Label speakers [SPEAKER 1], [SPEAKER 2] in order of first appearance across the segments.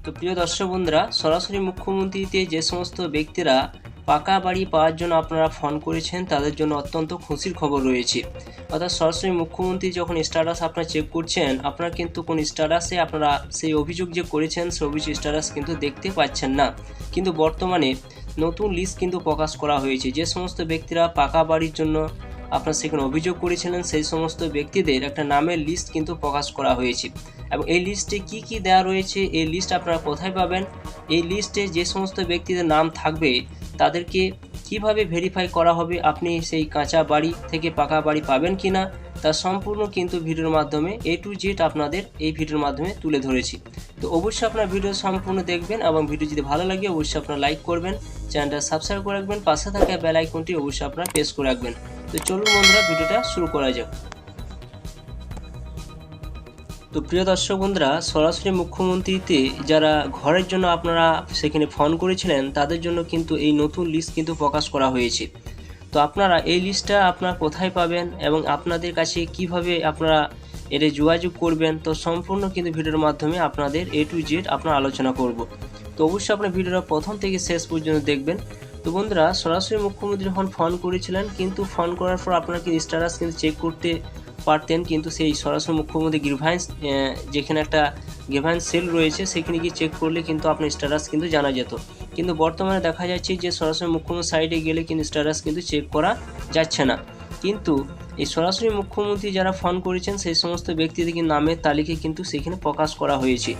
[SPEAKER 1] তো প্রিয় দর্শক বন্ধুরা, সরাসরি মুখ্যমন্ত্রীতে যে সমস্ত ব্যক্তিরা পাকা বাড়ি পাওয়ার জন্য আপনারা ফোন করেছেন তাদের জন্য অত্যন্ত খুশির খবর রয়েছে। অর্থাৎ সরাসরি মুখ্যমন্ত্রী যখন স্ট্যাটাস আপনারা চেক করছেন, আপনারা কিন্তু কোন স্ট্যাটাসে আপনারা সেই অভিযোগ যে করেছেন সেই অভিযোগ স্ট্যাটাস কিন্তু দেখতে পাচ্ছেন না। কিন্তু বর্তমানে নতুন লিস্ট কিন্তু প্রকাশ করা হয়েছে। যে সমস্ত ব্যক্তিরা পাকা বাড়ির জন্য আপনারা সেখানে অভিযোগ করেছিলেন সেই সমস্ত ব্যক্তিদের একটা নামের লিস্ট কিন্তু প্রকাশ করা হয়েছে। এবং এই লিস্টে কি কি দেওয়া রয়েছে, এই লিস্ট আপনারা কোথায় পাবেন, এই লিস্টে যে সমস্ত ব্যক্তিদের নাম থাকবে তাদেরকে কিভাবে ভেরিফাই করা হবে, আপনি সেই কাঁচা বাড়ি থেকে পাকা বাড়ি পাবেন কি না, তার সম্পূর্ণ কিন্তু ভিডিওর মাধ্যমে A to Z আপনাদের এই ভিডিওর মাধ্যমে তুলে ধরেছি। তো অবশ্যই আপনার ভিডিও সম্পূর্ণ দেখবেন এবং ভিডিও যদি ভালো লাগে অবশ্যই আপনারা লাইক করবেন, চ্যানেলটা সাবস্ক্রাইব করে রাখবেন, পাশে থাকা বেল আইকনটি অবশ্যই আপনারা প্রেস করে রাখবেন। তো চলুন বন্ধুরা, ভিডিওটা শুরু করা যাক। তো প্রিয় দর্শক বন্ধুরা, সরাসরি মুখ্যমন্ত্রীতে যারা ঘরের জন্য আপনারা সেখানে ফোন করেছিলেন তাদের জন্য কিন্তু এই নতুন লিস্ট কিন্তু প্রকাশ করা হয়েছে। তো আপনারা এই লিস্টটা আপনারা কোথায় পাবেন এবং আপনাদের কাছে কিভাবে আপনারা এর যোগাযোগ করবেন, তো সম্পূর্ণ কিন্তু ভিডিওর মাধ্যমে আপনাদের A to Z আপনারা আলোচনা করব। তো অবশ্যই আপনার ভিডিওটা প্রথম থেকে শেষ পর্যন্ত দেখবেন। তো বন্ধুরা, সরাসরি মুখ্যমন্ত্রী যখন ফোন করেছিলেন কিন্তু ফোন করার পর আপনারা কিন্তু স্ট্যাটাস কিন্তু চেক করতে পারতেন, কিন্তু সেই সরাসরি মুখ্যমন্ত্রী গ্রিভান্স যেখানে একটা গ্রিভান্স সেল রয়েছে সেখানে গিয়ে চেক করলে কিন্তু আপনার স্ট্যাটাস কিন্তু জানা যেত। কিন্তু বর্তমানে দেখা যাচ্ছে যে সরাসরি মুখ্যমন্ত্রী সাইডে গেলে কিন্তু স্ট্যাটাস কিন্তু চেক করা যাচ্ছে না। কিন্তু এই সরাসরি মুখ্যমন্ত্রী যারা ফোন করেছেন সেই সমস্ত ব্যক্তিদের কিন্তু নামের তালিকা কিন্তু সেখানে প্রকাশ করা হয়েছে।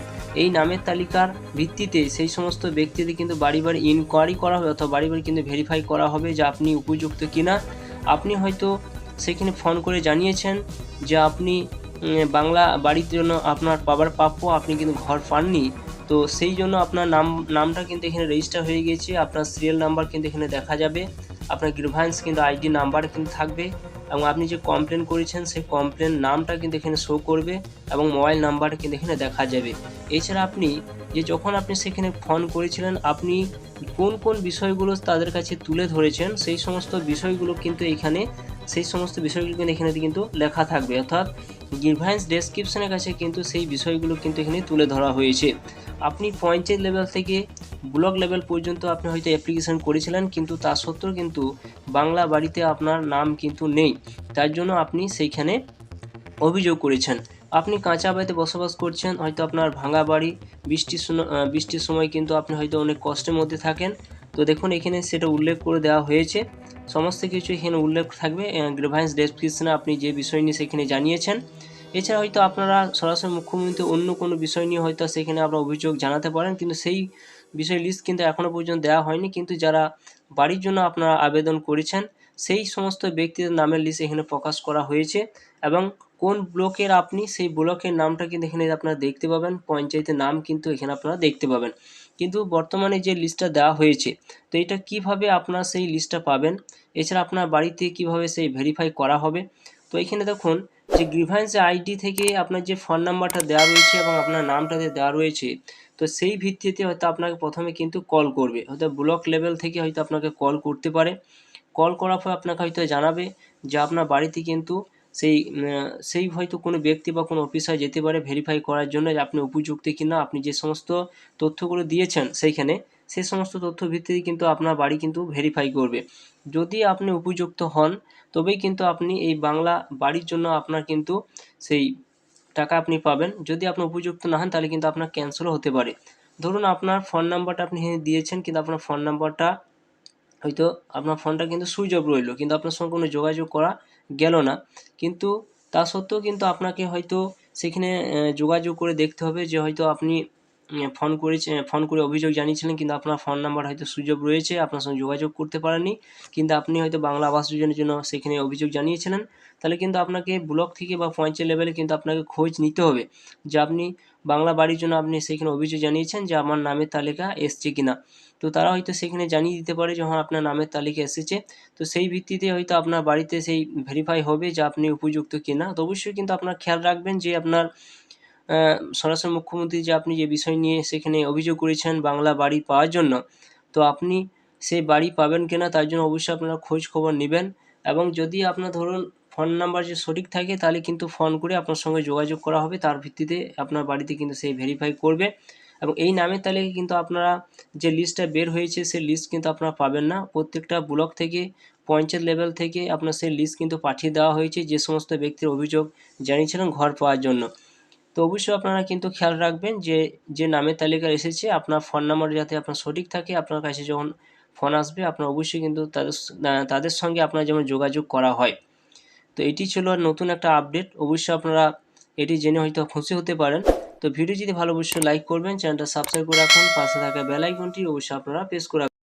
[SPEAKER 1] এই নামের তালিকার ভিত্তিতে সেই সমস্ত ব্যক্তিদের কিন্তু বাড়ি বাড়ি ইনকোয়ারি করা হবে, অথবা বাড়ি বাড়ি কিন্তু ভেরিফাই করা হবে যে আপনি উপযুক্ত কিনা। আপনি হয়তো সেখানে ফোন করে জানিয়েছেন যে আপনি বাংলা বাড়ির জন্য আপনার পাবার প্রাপ্য, আপনি কিন্তু ঘর পাননি। তো সেই জন্য আপনার নামটা কিন্তু এখানে রেজিস্টার হয়ে গেছে, আপনার সিরিয়াল নাম্বার কিন্তু এখানে দেখা যাবে, আপনার গ্রিভান্স কিন্তু আইডি নাম্বার কিন্তু থাকবে, এবং আপনি যে কমপ্লেন করেছেন সেই কমপ্লেন নামটা কিন্তু এখানে শো করবে এবং মোবাইল নাম্বারটা কিন্তু এখানে দেখা যাবে। এছাড়া আপনি যখন আপনি সেখানে ফোন করেছিলেন আপনি কোন কোন বিষয়গুলো তাদের কাছে তুলে ধরেছেন সেই সমস্ত বিষয়গুলো কিন্তু এখানে কিন্তু লেখা থাকবে, অর্থাৎ গ্রিভান্স ডেসক্রিপশনের কাছে কিন্তু সেই বিষয়গুলো কিন্তু এখানে তুলে ধরা হয়েছে। আপনি পঞ্চায়েত লেভেল থেকে ব্লক লেভেল পর্যন্ত আপনি হয়তো অ্যাপ্লিকেশন করেছিলেন, কিন্তু তা সত্ত্বেও কিন্তু বাংলা বাড়িতে আপনার নাম কিন্তু নেই, তার জন্য আপনি সেইখানে অভিযোগ করেছেন। আপনি কাঁচা বাড়িতে বসবাস করছেন, হয়তো আপনার ভাঙা বাড়ি, বৃষ্টির সময় কিন্তু আপনি হয়তো অনেক কষ্টের মধ্যে থাকেন। তো দেখুন এখানে সেটা উল্লেখ করে দেওয়া হয়েছে, সমস্ত কিছু এখানে উল্লেখ থাকবে গ্রিভান্স ডেসক্রিপশনে আপনি যে বিষয় নিয়ে সেখানে জানিয়েছেন। এছাড়া হয়তো আপনারা সরাসরি মুখ্যমন্ত্রী অন্য কোনো বিষয় নিয়ে হয়তো সেখানে আপনারা অভিযোগ জানাতে পারেন, কিন্তু সেই বিষয় লিস্ট কিন্তু এখনও পর্যন্ত দেওয়া হয়নি। কিন্তু যারা বাড়ির জন্য আপনারা আবেদন করেছেন সেই সমস্ত ব্যক্তিদের নামের লিস্ট এখানে প্রকাশ করা হয়েছে, এবং কোন ব্লকের আপনি সেই ব্লকের নামটা কিন্তু এখানে আপনারা দেখতে পাবেন, পঞ্চায়েতের নাম কিন্তু এখানে আপনারা দেখতে পাবেন। কিন্তু বর্তমানে যে লিস্টটা দেওয়া হয়েছে, তো এটা কিভাবে আপনারা সেই লিস্টটা পাবেন, এছাড়া আপনার বাড়িতে কিভাবে সেই ভেরিফাই করা হবে। তো এখানে দেখুন যে গ্রিভান্স আইডি থেকে আপনার যে ফোন নাম্বারটা দেওয়া রয়েছে এবং আপনার নামটা দেওয়া রয়েছে, তো সেই ভিত্তিতে হয়তো আপনাকে প্রথমে কিন্তু কল করবে, হয়তো ব্লক লেভেল থেকে হয়তো আপনাকে কল করতে পারে। কল করার পর আপনাকে হয়তো জানাবে যে আপনার বাড়িতে কিন্তু সেই হয়তো কোনো ব্যক্তি বা কোনো অফিসার যেতে পারে ভেরিফাই করার জন্য যে আপনি উপযুক্ত কিনা, আপনি যে সমস্ত তথ্যগুলো দিয়েছেন সেইখানে সেই সমস্ত তথ্য ভিত্তিতে কিন্তু আপনার বাড়ি কিন্তু ভেরিফাই করবে। যদি আপনি উপযুক্ত হন তবেই কিন্তু আপনি এই বাংলা বাড়ির জন্য আপনার কিন্তু সেই টাকা আপনি পাবেন। যদি আপনি উপযুক্ত না হন তাহলে কিন্তু আপনার ক্যান্সেলও হতে পারে। ধরুন আপনার ফোন নাম্বারটা আপনি দিয়েছেন, কিন্তু আপনার ফোন নাম্বারটা হয়তো আপনার ফোনটা কিন্তু সুইচ অফ রইল, কিন্তু আপনার সঙ্গে কোনো যোগাযোগ করা গেল না। কিন্তু তা সত্ত্বেও কিন্তু আপনাকে হয়তো সেখানে যোগাযোগ করে দেখতে হবে যে হয়তো আপনি ফোন করে অভিযোগ জানিয়েছিলেন, কিন্তু আপনার ফোন নাম্বার হয়তো সুইচ অফ রয়েছে, আপনার সঙ্গে যোগাযোগ করতে পারেননি, কিন্তু আপনি হয়তো বাংলা আবাস যোজনার জন্য সেখানে অভিযোগ জানিয়েছিলেন। তাহলে কিন্তু আপনাকে ব্লক থেকে বা পঞ্চায়েত লেভেলে কিন্তু আপনাকে খোঁজ নিতে হবে যে আপনি বাংলা বাড়ির জন্য আপনি সেখানে অভিযোগ জানিয়েছেন যে আমার নামের তালিকা এসছে কিনা। তো তারা হয়তো সেখানে জানিয়ে দিতে পারে যে হ্যাঁ আপনার নামের তালিকা এসেছে। তো সেই ভিত্তিতে হয়তো আপনার বাড়িতে সেই ভেরিফাই হবে যে আপনি উপযুক্ত কিনা। তো অবশ্যই কিন্তু আপনার খেয়াল রাখবেন যে আপনার সরাসরি মুখ্যমন্ত্রী যে আপনি যে বিষয় নিয়ে সেখানে অভিযোগ করেছেন বাংলা বাড়ি পাওয়ার জন্য, তো আপনি সেই বাড়ি পাবেন কিনা তার জন্য অবশ্যই আপনারা খোঁজ খবর নেবেন। এবং যদি আপনার ধরুন ফোন নাম্বার যে সঠিক থাকে তাহলে কিন্তু ফোন করে আপনার সঙ্গে যোগাযোগ করা হবে, তার ভিত্তিতে আপনার বাড়িতে কিন্তু সেই ভেরিফাই করবে এবং এই নামের তালিকায় কিন্তু আপনারা যে লিস্টটা বের হয়েছে সেই লিস্ট কিন্তু আপনারা পাবেন না। প্রত্যেকটা ব্লক থেকে পঞ্চায়েত লেভেল থেকে আপনার সেই লিস্ট কিন্তু পাঠিয়ে দেওয়া হয়েছে যে সমস্ত ব্যক্তির অভিযোগ জানিয়েছিলেন ঘর পাওয়ার জন্য। তো অবশ্যই আপনারা কিন্তু খেয়াল রাখবেন যে যে নামের তালিকা এসেছে আপনার ফোন নাম্বার যাতে আপনার সঠিক থাকে। আপনার কাছে যখন ফোন আসবে আপনার অবশ্যই কিন্তু তাদের সঙ্গে আপনার যেমন যোগাযোগ করা হয়। তো এটি ছিল নতুন একটা আপডেট। অবশ্যই আপনারা এটি জেনে হয়তো খুশি হতে পারেন। তো ভিডিও যদি ভালো অবশ্যই লাইক করবেন, চ্যানেলটা সাবস্ক্রাইব করে রাখুন, পাশে থাকা বেল আইকনটি অবশ্যই আপনারা প্রেস করে রাখুন।